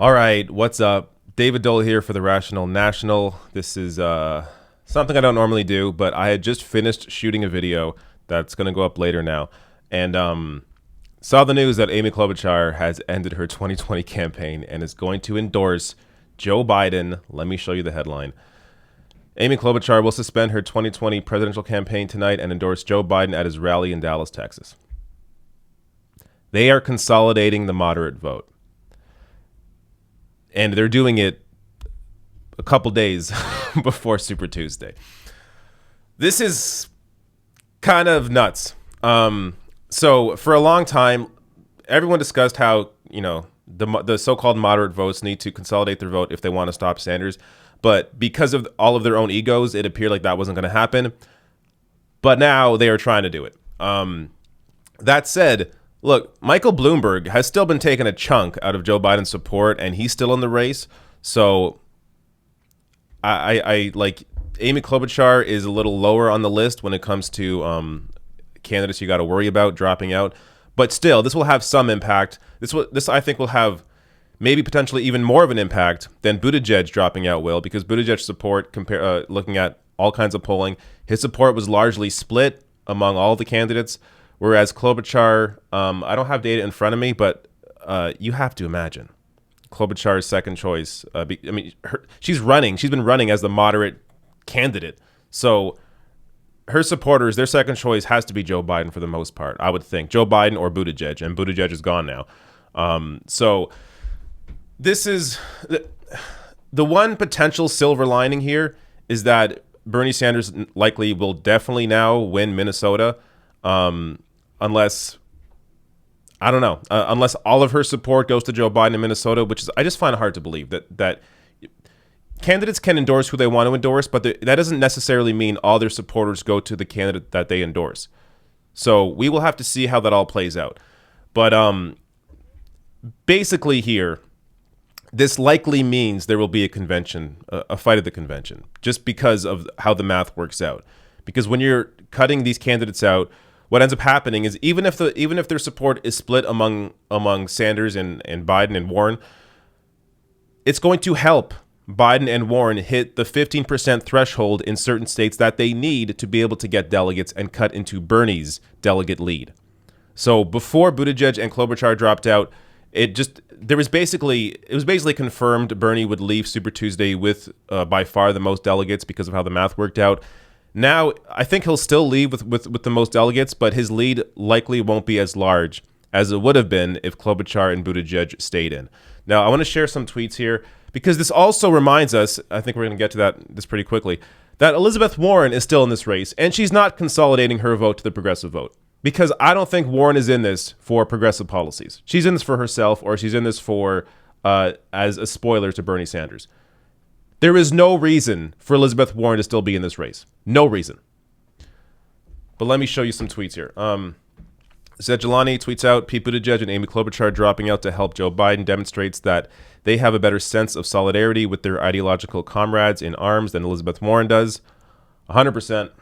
All right, what's up? David Dole here for the Rational National. This is something I don't normally do, but I had just finished shooting a video that's going to go up later now, and saw the news that Amy Klobuchar has ended her 2020 campaign and is going to endorse Joe Biden. Let me show you the headline. Amy Klobuchar will suspend her 2020 presidential campaign tonight and endorse Joe Biden at his rally in Dallas, Texas. They are consolidating the moderate vote. And they're doing it a couple days before Super Tuesday. This is kind of nuts. So for a long time, everyone discussed how, the so-called moderate votes need to consolidate their vote if they want to stop Sanders. But because of all of their own egos, it appeared like that wasn't going to happen. But now they are trying to do it. That said, look, Michael Bloomberg has still been taking a chunk out of Joe Biden's support, and he's still in the race. So I like Amy Klobuchar is a little lower on the list when it comes to candidates you got to worry about dropping out. But still, this will have some impact. This I think will have maybe potentially even more of an impact than Buttigieg dropping out will, because Buttigieg's support, looking at all kinds of polling, his support was largely split among all the candidates. Whereas Klobuchar, I don't have data in front of me, but you have to imagine Klobuchar's second choice. She's running. She's been running as the moderate candidate. So her supporters, their second choice has to be Joe Biden for the most part, I would think. Joe Biden or Buttigieg, and Buttigieg is gone now. So this is the one potential silver lining here is that Bernie Sanders likely will definitely now win Minnesota. Unless all of her support goes to Joe Biden in Minnesota, which is, I just find it hard to believe that candidates can endorse who they want to endorse, but that doesn't necessarily mean all their supporters go to the candidate that they endorse. So we will have to see how that all plays out. But basically here, this likely means there will be a convention, a fight at the convention, just because of how the math works out. Because when you're cutting these candidates out, what ends up happening is even if their support is split among Sanders and Biden and Warren, it's going to help Biden and Warren hit the 15% threshold in certain states that they need to be able to get delegates and cut into Bernie's delegate lead. So before Buttigieg and Klobuchar dropped out, it was basically confirmed Bernie would leave Super Tuesday with by far the most delegates because of how the math worked out. Now, I think he'll still leave with the most delegates, but his lead likely won't be as large as it would have been if Klobuchar and Buttigieg stayed in. Now, I want to share some tweets here because this also reminds us, I think we're going to get to this pretty quickly, that Elizabeth Warren is still in this race, and she's not consolidating her vote to the progressive vote. Because I don't think Warren is in this for progressive policies. She's in this for herself, or she's in this for as a spoiler to Bernie Sanders. There is no reason for Elizabeth Warren to still be in this race. No reason. But let me show you some tweets here. Zedjalani tweets out, Pete Buttigieg and Amy Klobuchar dropping out to help Joe Biden demonstrates that they have a better sense of solidarity with their ideological comrades in arms than Elizabeth Warren does. 100%.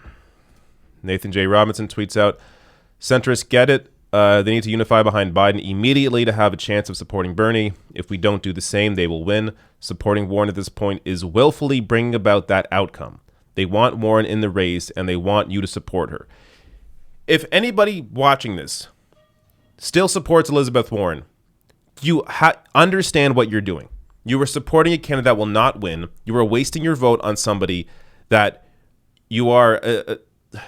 Nathan J. Robinson tweets out, centrists get it. They need to unify behind Biden immediately to have a chance of supporting Bernie. If we don't do the same, they will win. Supporting Warren at this point is willfully bringing about that outcome. They want Warren in the race, and they want you to support her. If anybody watching this still supports Elizabeth Warren, you understand what you're doing. You are supporting a candidate that will not win. You are wasting your vote on somebody that you are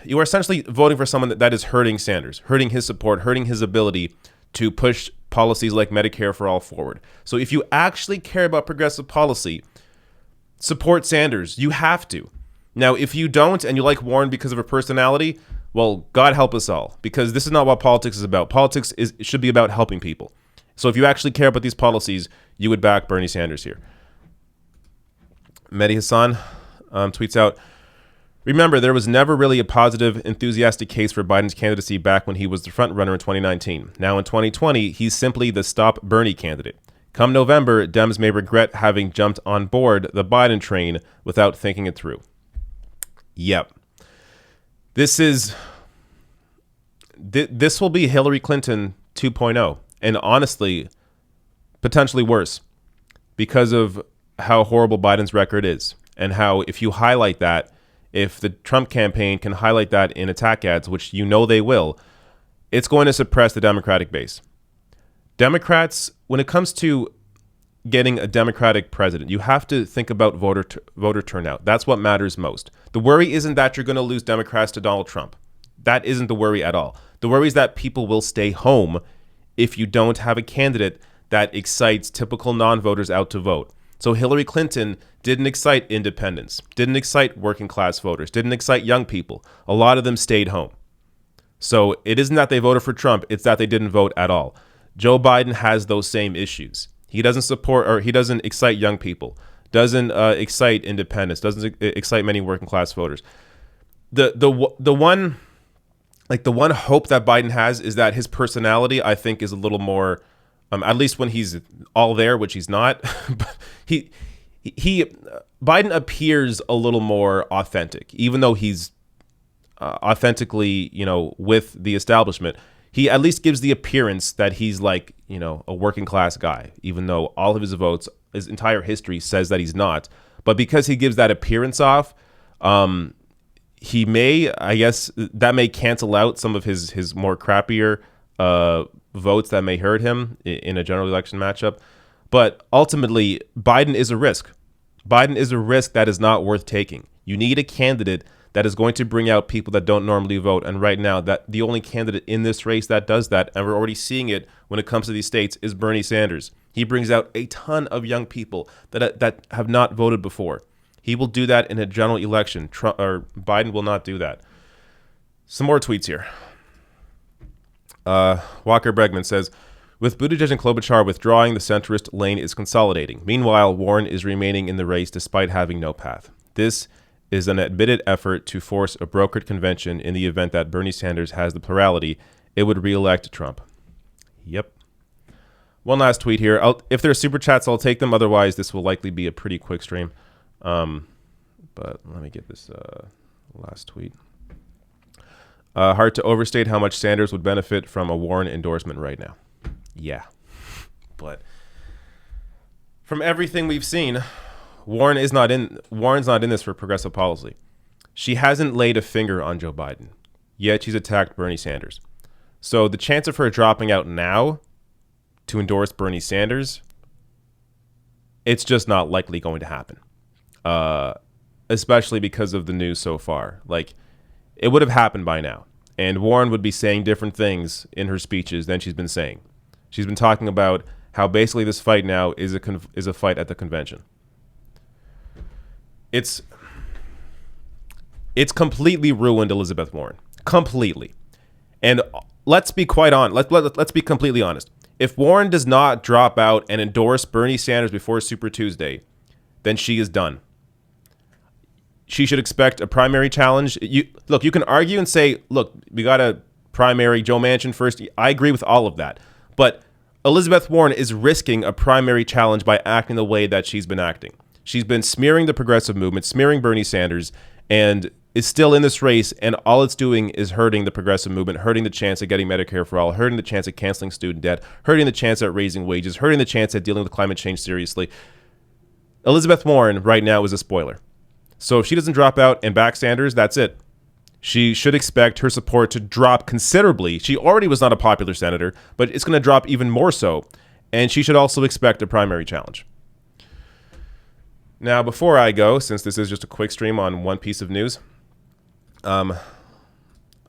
essentially voting for someone that is hurting Sanders, hurting his support, hurting his ability to push policies like Medicare for all forward. So if you actually care about progressive policy, support Sanders. You have to. Now, if you don't and you like Warren because of her personality, well, God help us all, because this is not what politics is about. Politics should be about helping people. So if you actually care about these policies, you would back Bernie Sanders here. Mehdi Hassan tweets out, remember, there was never really a positive, enthusiastic case for Biden's candidacy back when he was the front runner in 2019. Now in 2020, he's simply the Stop Bernie candidate. Come November, Dems may regret having jumped on board the Biden train without thinking it through. Yep. This will be Hillary Clinton 2.0, and honestly, potentially worse. because of how horrible Biden's record is, and how if you highlight that, if the Trump campaign can highlight that in attack ads, which you know they will, it's going to suppress the Democratic base. Democrats, when it comes to getting a Democratic president, you have to think about voter turnout. That's what matters most. The worry isn't that you're going to lose Democrats to Donald Trump. That isn't the worry at all. The worry is that people will stay home if you don't have a candidate that excites typical non-voters out to vote. So Hillary Clinton didn't excite independents, didn't excite working class voters, didn't excite young people. A lot of them stayed home. So it isn't that they voted for Trump, it's that they didn't vote at all. Joe Biden has those same issues. He doesn't support, or he doesn't excite young people, doesn't excite independents, doesn't excite many working class voters. The one hope that Biden has is that his personality, I think, is a little more, at least when he's all there, which he's not. But Biden appears a little more authentic, even though he's authentically, with the establishment. He at least gives the appearance that he's like, a working class guy, even though all of his votes, his entire history says that he's not. But because he gives that appearance off, he may, I guess, that may cancel out some of his more crappier votes that may hurt him in a general election matchup. But ultimately, Biden is a risk. Biden is a risk that is not worth taking. You need a candidate that is going to bring out people that don't normally vote. And right now, that the only candidate in this race that does that, and we're already seeing it when it comes to these states, is Bernie Sanders. He brings out a ton of young people that have not voted before. He will do that in a general election. Biden will not do that. Some more tweets here. Walker Bregman says, with Buttigieg and Klobuchar withdrawing, the centrist lane is consolidating. Meanwhile, Warren is remaining in the race despite having no path. This is an admitted effort to force a brokered convention in the event that Bernie Sanders has the plurality. It would re-elect Trump. Yep. One last tweet here. If there are super chats, I'll take them. Otherwise, this will likely be a pretty quick stream. But let me get this last tweet. Hard to overstate how much Sanders would benefit from a Warren endorsement right now. Yeah. But from everything we've seen, Warren's not in this for progressive policy. She hasn't laid a finger on Joe Biden, yet she's attacked Bernie Sanders. So the chance of her dropping out now to endorse Bernie Sanders, it's just not likely going to happen. Especially because of the news so far. Like, it would have happened by now. And Warren would be saying different things in her speeches than she's been saying. She's been talking about how basically this fight now is a fight at the convention. It's completely ruined Elizabeth Warren. Completely. And let's be quite honest. Let's be completely honest. If Warren does not drop out and endorse Bernie Sanders before Super Tuesday, then she is done. She should expect a primary challenge. You can argue and say, look, we got a primary Joe Manchin first. I agree with all of that. But Elizabeth Warren is risking a primary challenge by acting the way that she's been acting. She's been smearing the progressive movement, smearing Bernie Sanders, and is still in this race. And all it's doing is hurting the progressive movement, hurting the chance of getting Medicare for all, hurting the chance of canceling student debt, hurting the chance at raising wages, hurting the chance at dealing with climate change seriously. Elizabeth Warren right now is a spoiler. So if she doesn't drop out and back Sanders, that's it. She should expect her support to drop considerably. She already was not a popular senator, but it's going to drop even more so. And she should also expect a primary challenge. Now, before I go, since this is just a quick stream on one piece of news, are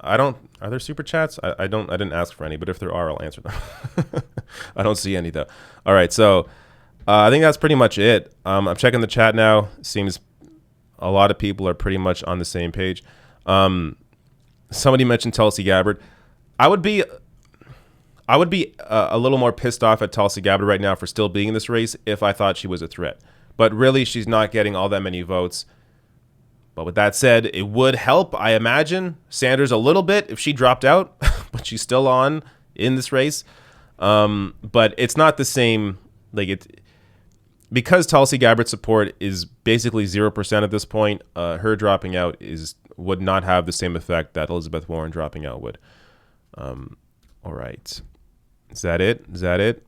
there super chats? I didn't ask for any, but if there are, I'll answer them. I don't see any though. All right, so I think that's pretty much it. I'm checking the chat now. Seems a lot of people are pretty much on the same page. Somebody mentioned Tulsi Gabbard. I would be a little more pissed off at Tulsi Gabbard right now for still being in this race if I thought she was a threat. But really, she's not getting all that many votes. But with that said, it would help, I imagine, Sanders a little bit if she dropped out, but she's still on in this race. But it's not the same. Because Tulsi Gabbard's support is basically 0% at this point. Her dropping out would not have the same effect that Elizabeth Warren dropping out would. All right, is that it?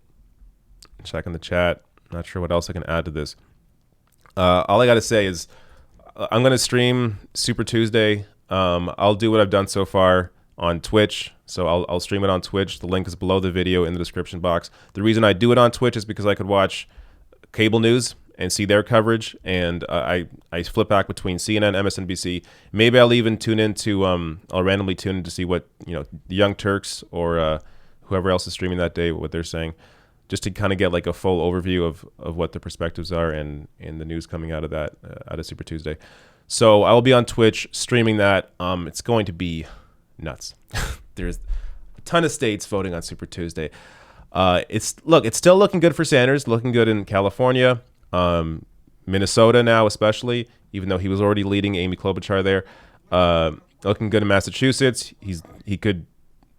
Checking the chat. Not sure what else I can add to this. All I got to say is I'm going to stream Super Tuesday. I'll do what I've done so far on Twitch. So I'll stream it on Twitch. The link is below the video in the description box. The reason I do it on Twitch is because I could watch cable news and see their coverage, and I flip back between CNN, MSNBC. Maybe I'll even tune into I'll randomly tune in to see what the Young Turks or whoever else is streaming that day, what they're saying, just to kind of get like a full overview of what the perspectives are and the news coming out of that out of Super Tuesday. So I will be on Twitch streaming that. It's going to be nuts. There's a ton of states voting on Super Tuesday. It's still looking good for Sanders, looking good in California, Minnesota now especially, even though he was already leading Amy Klobuchar there. Looking good in Massachusetts. He could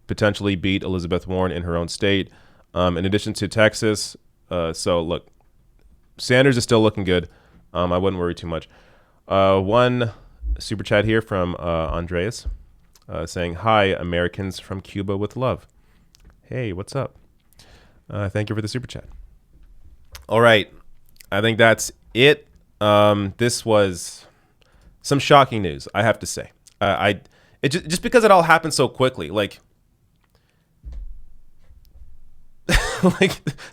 potentially beat Elizabeth Warren in her own state. In addition to Texas. So look, Sanders is still looking good. I wouldn't worry too much. One super chat here from Andreas saying, "Hi, Americans from Cuba with love." Hey, what's up? Thank you for the super chat. All right. I think that's it. This was some shocking news, I have to say. Just because it all happened so quickly, like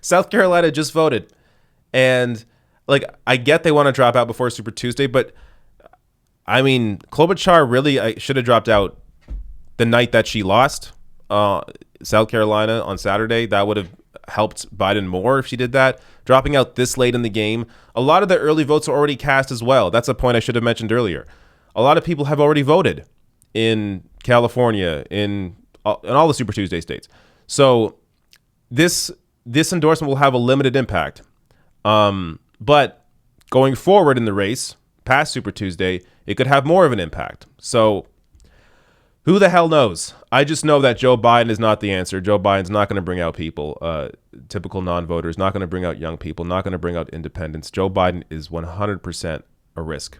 South Carolina just voted, and like I get they want to drop out before Super Tuesday, but I mean Klobuchar really should have dropped out the night that she lost South Carolina on Saturday. That would have helped Biden more if she did that. Dropping out this late in the game, a lot of the early votes are already cast as well. That's a point I should have mentioned earlier. A lot of people have already voted in California, in all the Super Tuesday states. So this endorsement will have a limited impact. But going forward in the race, past Super Tuesday, it could have more of an impact. So who the hell knows? I just know that Joe Biden is not the answer. Joe Biden's not going to bring out people, typical non-voters, not going to bring out young people, not going to bring out independents. Joe Biden is 100% a risk.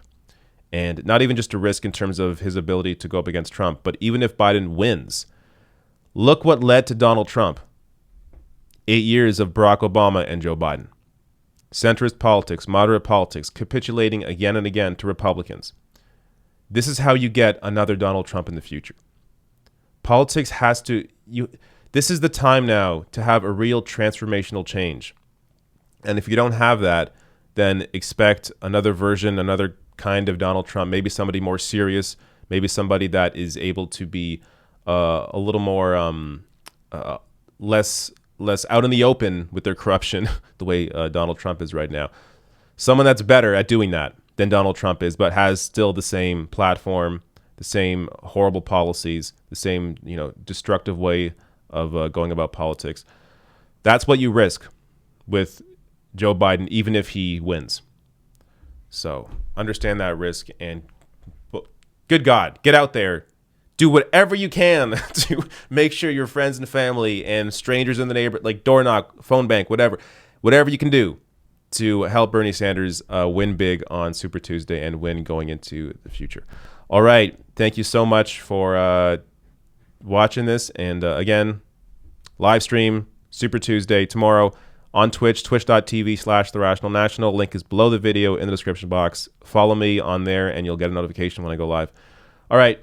And not even just a risk in terms of his ability to go up against Trump, but even if Biden wins, look what led to Donald Trump. 8 years of Barack Obama and Joe Biden. Centrist politics, moderate politics, capitulating again and again to Republicans. This is how you get another Donald Trump in the future. Politics has to... This is the time now to have a real transformational change. And if you don't have that, then expect another version, another kind of Donald Trump, maybe somebody more serious, maybe somebody that is able to be a little more less out in the open with their corruption, the way Donald Trump is right now. Someone that's better at doing that than Donald Trump is, but has still the same platform, the same horrible policies, the same destructive way of going about politics. That's what you risk with Joe Biden, even if he wins. So understand that risk, and good God, get out there. Do whatever you can to make sure your friends and family and strangers in the neighborhood, like door knock, phone bank, whatever you can do to help Bernie Sanders win big on Super Tuesday and win going into the future. All right. Thank you so much for watching this. And again, live stream Super Tuesday tomorrow on Twitch, twitch.tv/TheRationalNational. Link is below the video in the description box. Follow me on there and you'll get a notification when I go live. All right.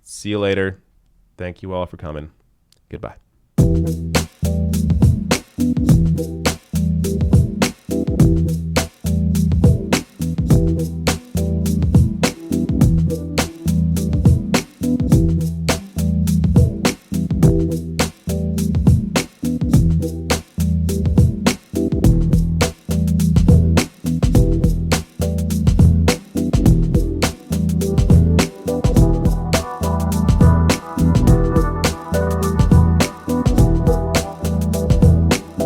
See you later. Thank you all for coming. Goodbye.